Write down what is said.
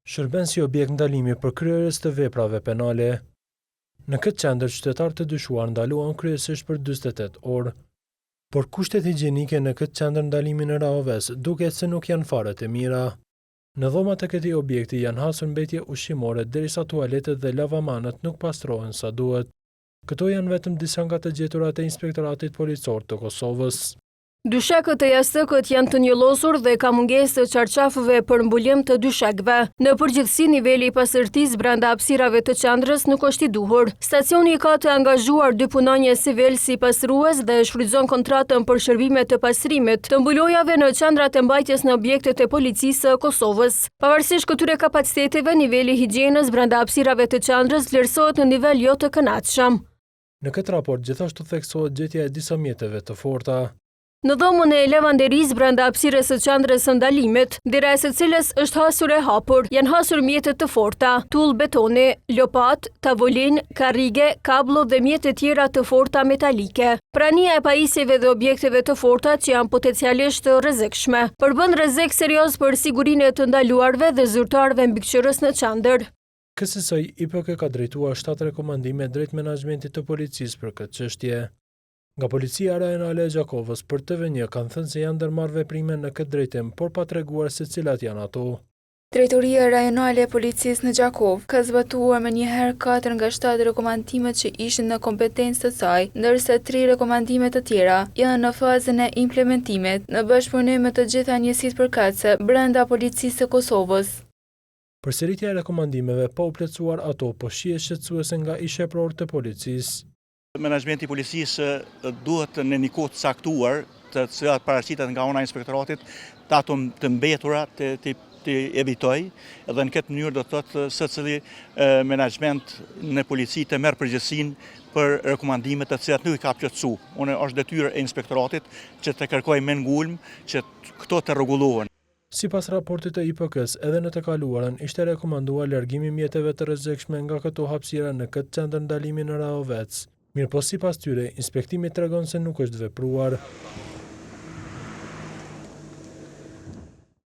shërben si objekt ndalimi për kryerjes të veprave penale. Në këtë qendër qytetarë të dyshuar ndaluan kryesisht për 48 orë, por kushtet higjienike në këtë qendër ndalimi në Rahoves duket se nuk janë fare të mira. Në dhomat e këtij objekti janë hasur mbetje ushqimore derisa tualetet dhe lavamanët nuk pastrohen sa duhet. Këto janë vetëm disa nga të gjeturat e Inspektoratit Policor të Kosovës. Dyshekët e jastëkët janë të njollosur dhe ka mungesë të çarçafëve për mbullim të dyshekëve. Në përgjithësi, niveli i pasërtisë brenda hapësirave të qendrës nuk është i duhur. Stacioni ka të angazhuar 2 punonjës civil si pasrues dhe shfrytëzon kontratën për shërbime të pastrimit të mbulojave në qendrat e mbajtjes në objektet e policisë së Kosovës. Pavarësisht këtyre kapaciteteve, niveli i higjienës brenda hapësirave të qendrës vlerësohet në nivel jo të kënaqshëm. Në këtë raport gjithashtu theksohet gjetja e disa mjeteve të forta. Në dhomën e lavanderisë brenda hapësirës së qendrës së ndalimit, dera e së cilës është hasur e hapur, janë hasur mjete të forta, tull betoni, lopat, tavolin, karrige, kablo dhe mjete tjera të forta metalike. Prania e pajisjeve dhe objekteve të forta që janë potencialisht të rrezikshme, përbën rrezik serioz për sigurinë e të ndaluarve dhe zyrtarëve mbikëqyrës në qendër. Kësaj IPK ka drejtuar 7 rekomandime drejt menaxhmentit të policisë për këtë çështje. Nga policia rajonale e Gjakovës për TV1 kanë thënë se janë ndërmarrë veprime në këtë drejtim, por pa treguar se cilat janë ato. Drejtoria rajonale e policisë në Gjakovë ka zbatuar më njëherë 4 nga 7 rekomandimet që ishin në kompetencë të saj, ndërsa 3 rekomandime të tjera janë në fazën e implementimit në bashkëpunim me të gjitha njësitë përkatëse brenda policisë së Kosovës. Përsëritja e rekomandimeve pa u plotësuar ato po shihet shqetësuese nga ishepror të policisë. Menaxhmenti i policisë duhet në një kohë të caktuar, të cilat paraqitet nga ana e inspektoratit, ato të mbetura të evitoj, edhe në këtë mënyrë do të thotë secili menaxhment në polici të merr përgjegjësinë për rekomandimet të cilat nuk i ka plotësuar. Është detyrë e inspektoratit që të kërkojë me ngulm që këto të rregullohen. Sipas raportit të IPK-s, edhe në të kaluarën ishte rekomanduar largimi mjeteve të rrezikshme nga këto hapësira në këtë qendër ndalimi në Rahovec. Mirë po sipas tyre, inspektimi tregon se nuk është vepruar.